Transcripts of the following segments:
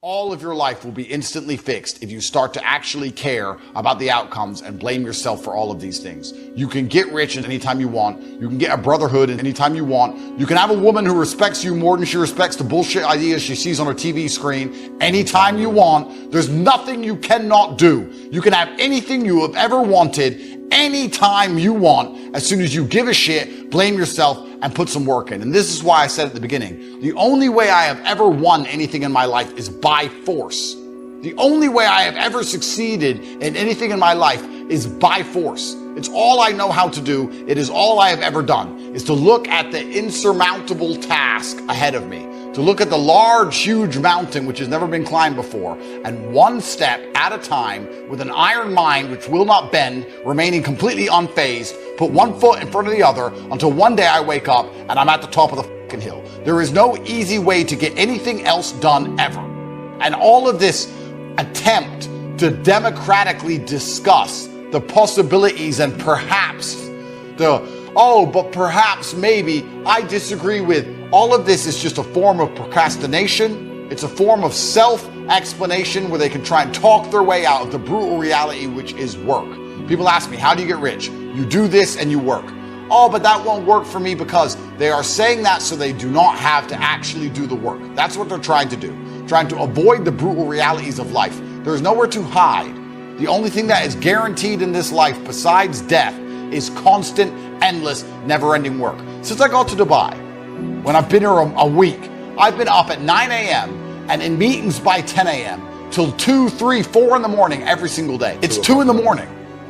All of your life will be instantly fixed if you start to actually care about the outcomes and blame yourself for all of these things. You can get rich anytime you want. You can get a brotherhood anytime you want. You can have a woman who respects you more than she respects the bullshit ideas she sees on her TV screen anytime you want. There's nothing you cannot do. You can have anything you have ever wanted anytime you want, as soon as you give a shit, blame yourself, and put some work in. And this is why I said at the beginning, the only way I have ever won anything in my life is by force. The only way I have ever succeeded in anything in my life is by force. It's all I know how to do. It is all I have ever done, is to look at the insurmountable task ahead of me, to look at the large, huge mountain which has never been climbed before, and one step at a time, with an iron mind which will not bend, remaining completely unfazed, put one foot in front of the other until one day I wake up and I'm at the top of the fucking hill. There is no easy way to get anything else done ever. And all of this attempt to democratically discuss the possibilities and perhaps but perhaps, maybe, I disagree with. All of this is just a form of procrastination. It's a form of self-explanation where they can try and talk their way out of the brutal reality, which is work. People ask me, how do you get rich? You do this and you work. Oh, but that won't work for me, because they are saying that so they do not have to actually do the work. That's what they're trying to do, trying to avoid the brutal realities of life. There's nowhere to hide. The only thing that is guaranteed in this life besides death is constant, endless, never-ending work. Since I got to Dubai, when I've been here a week, I've been up at 9 a.m. and in meetings by 10 a.m. till 2, 3, 4 in the morning every single day. It's 2 in the morning,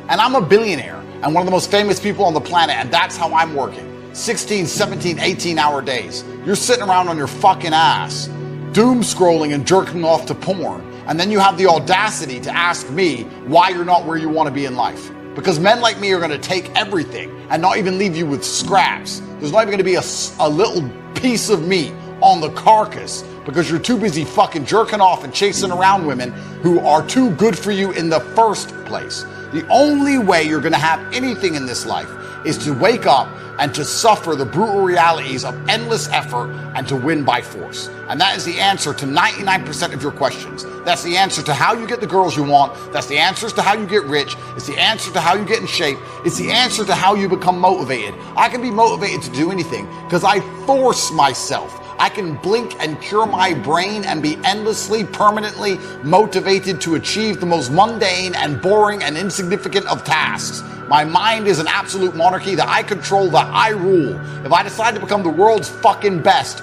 and I'm a billionaire and one of the most famous people on the planet, and that's how I'm working. 16, 17, 18-hour days. You're sitting around on your fucking ass, doom scrolling and jerking off to porn, and then you have the audacity to ask me why you're not where you want to be in life. Because men like me are going to take everything and not even leave you with scraps. There's not even going to be a little piece of meat on the carcass, because you're too busy fucking jerking off and chasing around women who are too good for you in the first place. The only way you're going to have anything in this life is to wake up and to suffer the brutal realities of endless effort and to win by force. And that is the answer to 99% of your questions. That's the answer to how you get the girls you want. That's the answers to how you get rich. It's the answer to how you get in shape. It's the answer to how you become motivated. I can be motivated to do anything because I force myself. I can blink and cure my brain and be endlessly, permanently motivated to achieve the most mundane and boring and insignificant of tasks. My mind is an absolute monarchy that I control, that I rule. If I decide to become the world's fucking best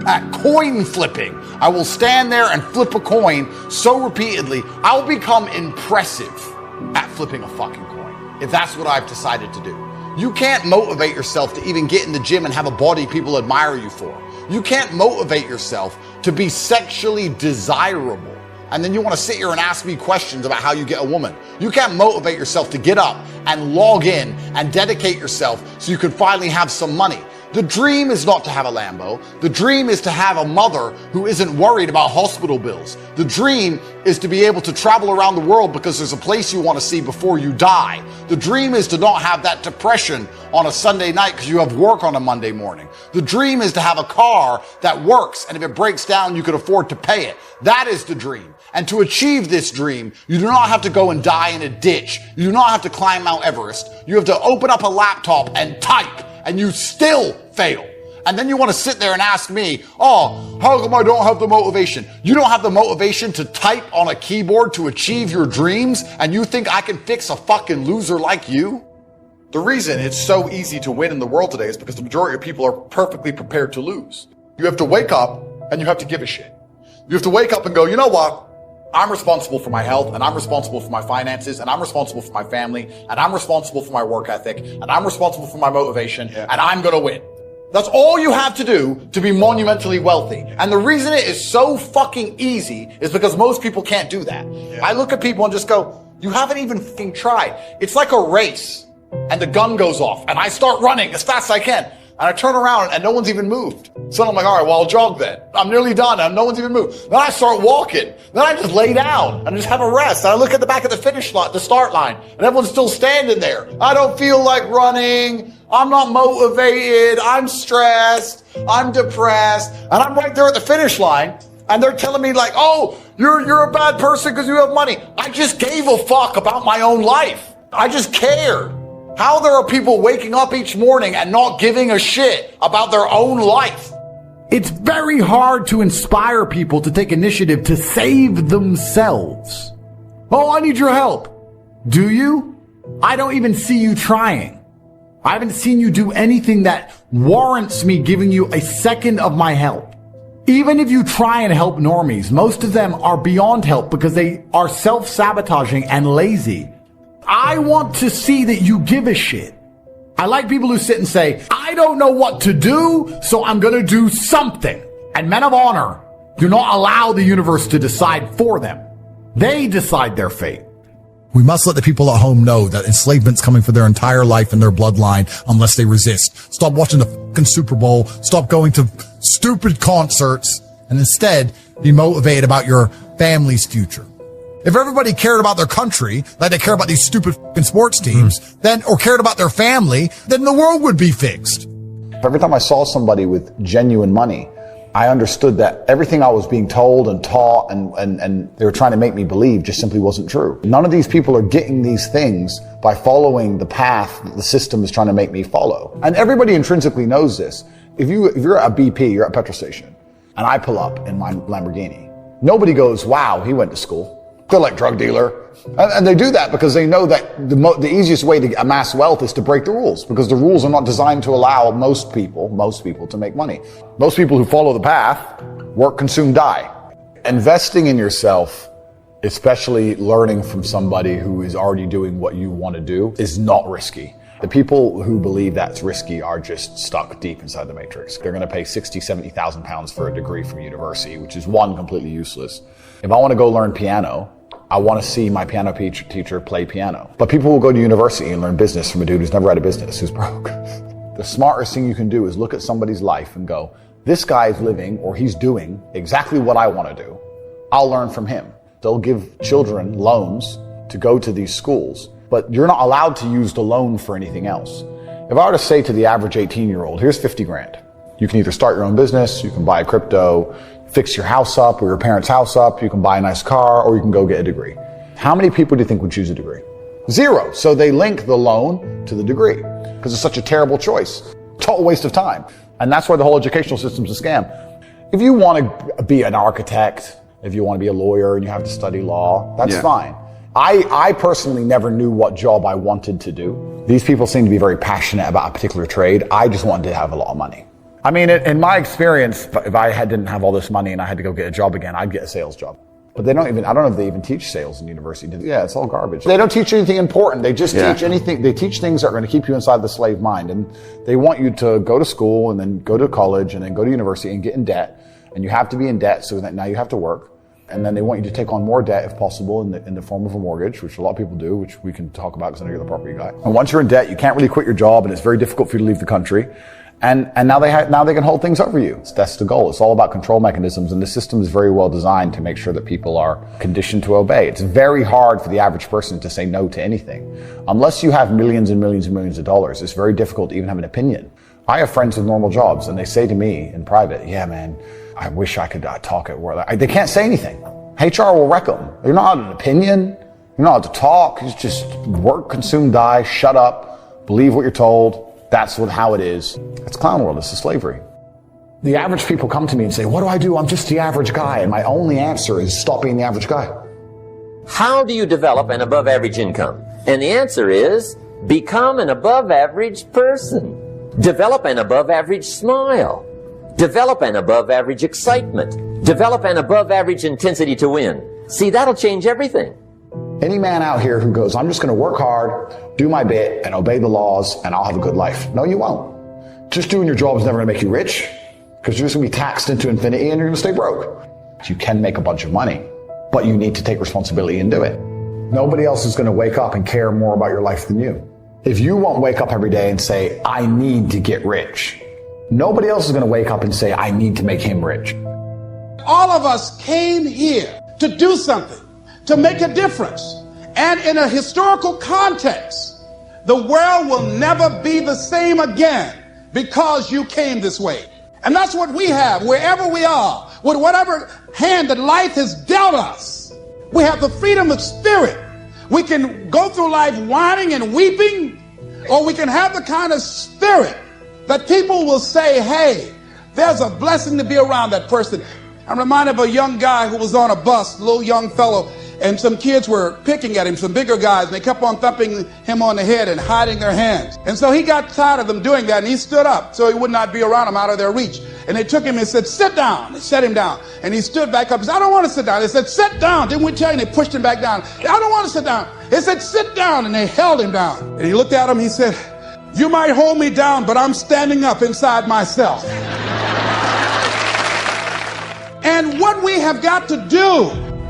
at coin flipping, I will stand there and flip a coin so repeatedly, I'll become impressive at flipping a fucking coin, if that's what I've decided to do. You can't motivate yourself to even get in the gym and have a body people admire you for. You can't motivate yourself to be sexually desirable, and then you want to sit here and ask me questions about how you get a woman. You can't motivate yourself to get up and log in and dedicate yourself so you can finally have some money. The dream is not to have a Lambo. The dream is to have a mother who isn't worried about hospital bills. The dream is to be able to travel around the world because there's a place you want to see before you die. The dream is to not have that depression on a Sunday night because you have work on a Monday morning. The dream is to have a car that works, and if it breaks down, you can afford to pay it. That is the dream. And to achieve this dream, you do not have to go and die in a ditch. You do not have to climb Mount Everest. You have to open up a laptop and type, and you still fail. And then you want to sit there and ask me, oh, how come I don't have the motivation? You don't have the motivation to type on a keyboard to achieve your dreams, and you think I can fix a fucking loser like you? The reason it's so easy to win in the world today is because the majority of people are perfectly prepared to lose. You have to wake up and you have to give a shit. You have to wake up and go, you know what? I'm responsible for my health, and I'm responsible for my finances, and I'm responsible for my family, and I'm responsible for my work ethic, and I'm responsible for my motivation, and I'm going to win. That's all you have to do to be monumentally wealthy. And the reason it is so fucking easy is because most people can't do that. I look at people and just go, you haven't even fucking tried. It's like a race, and the gun goes off, and I start running as fast as I can. And I turn around and no one's even moved. So I'm like, all right, well, I'll jog then. I'm nearly done and no one's even moved. Then I start walking. Then I just lay down and just have a rest. And I look at the back of the finish line, the start line, and everyone's still standing there. I don't feel like running. I'm not motivated. I'm stressed. I'm depressed. And I'm right there at the finish line. And they're telling me like, oh, you're a bad person because you have money. I just gave a fuck about my own life. I just cared. How there are people waking up each morning and not giving a shit about their own life. It's very hard to inspire people to take initiative to save themselves. Oh, I need your help. Do you? I don't even see you trying. I haven't seen you do anything that warrants me giving you a second of my help. Even if you try and help normies, most of them are beyond help because they are self-sabotaging and lazy. I want to see that you give a shit. I like people who sit and say, I don't know what to do, so I'm going to do something. And men of honor do not allow the universe to decide for them. They decide their fate. We must let the people at home know that enslavement's coming for their entire life and their bloodline unless they resist. Stop watching the fucking Super Bowl. Stop going to stupid concerts and instead be motivated about your family's future. If everybody cared about their country like they care about these stupid fucking sports teams, then, or cared about their family, then the world would be fixed. Every time I saw somebody with genuine money, I understood that everything I was being told and taught and they were trying to make me believe just simply wasn't true. None of these people are getting these things by following the path that the system is trying to make me follow. And everybody intrinsically knows this. If you're at a BP, you're at a petrol station, and I pull up in my Lamborghini, nobody goes, wow, he went to school. They're like drug dealer. And they do that because they know that the easiest way to amass wealth is to break the rules, because the rules are not designed to allow most people to make money. Most people who follow the path work, consume, die. Investing in yourself, especially learning from somebody who is already doing what you want to do, is not risky. The people who believe that's risky are just stuck deep inside the matrix. They're going to pay 60, 70,000 pounds for a degree from university, which is one, completely useless. If I want to go learn piano, I want to see my piano teacher play piano. But people will go to university and learn business from a dude who's never had a business, who's broke. The smartest thing you can do is look at somebody's life and go, this guy is living, or he's doing exactly what I want to do. I'll learn from him. They'll give children loans to go to these schools, but you're not allowed to use the loan for anything else. If I were to say to the average 18-year-old, here's 50 grand. You can either start your own business, you can buy a crypto, fix your house up or your parents' house up, you can buy a nice car, or you can go get a degree. How many people do you think would choose a degree? Zero. So they link the loan to the degree because it's such a terrible choice. Total waste of time. And that's why the whole educational system's a scam. If you want to be an architect, if you want to be a lawyer and you have to study law, that's fine. I personally never knew what job I wanted to do. These people seem to be very passionate about a particular trade. I just wanted to have a lot of money. I mean, in my experience, if I didn't have all this money and I had to go get a job again, I'd get a sales job. But I don't know if they even teach sales in university. Yeah, it's all garbage. They don't teach anything important. They just teach anything. They teach things that are going to keep you inside the slave mind. And they want you to go to school and then go to college and then go to university and get in debt. And you have to be in debt so that now you have to work. And then they want you to take on more debt if possible in the form of a mortgage, which a lot of people do, which we can talk about because I know you're the property guy. And once you're in debt, you can't really quit your job and it's very difficult for you to leave the country. And now they can hold things over you. That's the goal. It's all about control mechanisms, and the system is very well designed to make sure that people are conditioned to obey. It's very hard for the average person to say no to anything. Unless you have millions and millions and millions of dollars, it's very difficult to even have an opinion. I have friends with normal jobs, and they say to me in private, yeah, man, I wish I could talk at work. They can't say anything. HR will wreck them. You're not allowed an opinion. You're not allowed to talk. It's just work, consume, die, shut up, believe what you're told. That's how it is. It's clown world. It's the slavery. The average people come to me and say, what do I do? I'm just the average guy. And my only answer is stop being the average guy. How do you develop an above average income? And the answer is become an above average person. Develop an above average smile. Develop an above average excitement. Develop an above average intensity to win. See, that'll change everything. Any man out here who goes, I'm just going to work hard, do my bit, and obey the laws, and I'll have a good life. No, you won't. Just doing your job is never going to make you rich, because you're just going to be taxed into infinity and you're going to stay broke. You can make a bunch of money, but you need to take responsibility and do it. Nobody else is going to wake up and care more about your life than you. If you won't wake up every day and say, I need to get rich, nobody else is going to wake up and say, I need to make him rich. All of us came here to do something, to make a difference. And in a historical context, the world will never be the same again because you came this way. And that's what we have wherever we are. with whatever hand that life has dealt us. We have the freedom of spirit. We can go through life whining and weeping, or we can have the kind of spirit that people will say, hey, there's a blessing to be around that person. I'm reminded of a young guy who was on a bus, a little young fellow, and some kids were picking at him, some bigger guys, and they kept on thumping him on the head and hiding their hands. And so he got tired of them doing that, and he stood up so he would not be around them, out of their reach. And they took him and said, sit down. They set him down. And he stood back up. He said, I don't want to sit down. They said, sit down. Didn't we tell you? And they pushed him back down. I don't want to sit down. They said, sit down. And they held him down. And he looked at him. He said, you might hold me down, but I'm standing up inside myself. And what we have got to do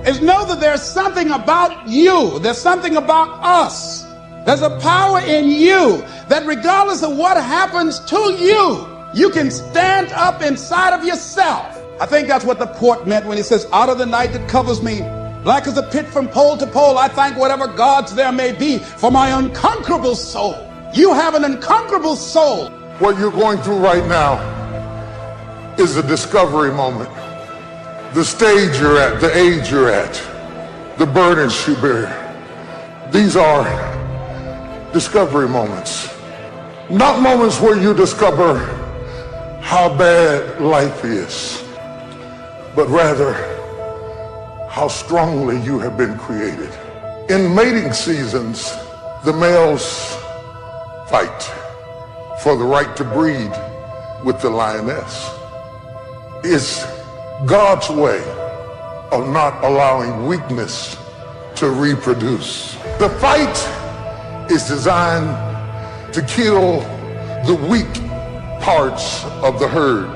is know that there's something about you. There's something about us. There's a power in you that regardless of what happens to you, you can stand up inside of yourself. I think that's what the poet meant when he says, out of the night that covers me, black as a pit from pole to pole, I thank whatever gods there may be for my unconquerable soul. You have an unconquerable soul. What you're going through right now is a discovery moment. The stage you're at, the age you're at, the burdens you bear. These are discovery moments. Not moments where you discover how bad life is, but rather how strongly you have been created. In mating seasons, the males fight for the right to breed with the lioness. It's God's way of not allowing weakness to reproduce. The fight is designed to kill the weak parts of the herd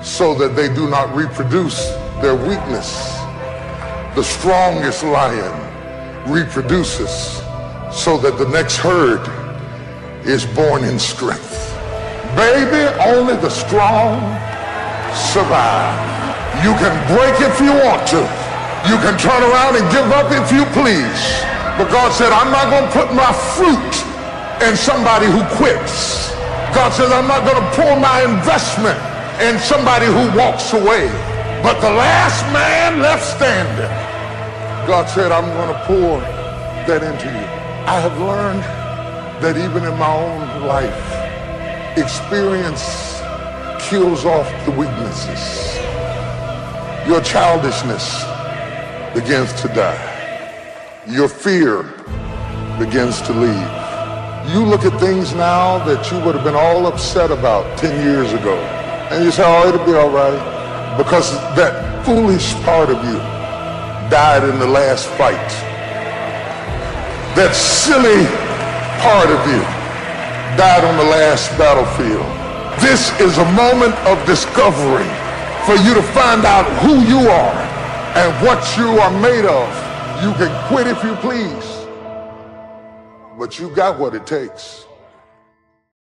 so that they do not reproduce their weakness. The strongest lion reproduces so that the next herd is born in strength. Baby, only the strong survive. You can break if you want to. You can turn around and give up if you please. But God said, I'm not going to put my fruit in somebody who quits. God says, I'm not going to pour my investment in somebody who walks away. But the last man left standing, God said, I'm going to pour that into you. I have learned that even in my own life, experience kills off the weaknesses. Your childishness begins to die. Your fear begins to leave. You look at things now that you would have been all upset about 10 years ago, and you say, oh, it'll be all right, because that foolish part of you died in the last fight. That silly part of you died on the last battlefield. This is a moment of discovery for you to find out who you are and what you are made of. You can quit if you please, but you got what it takes.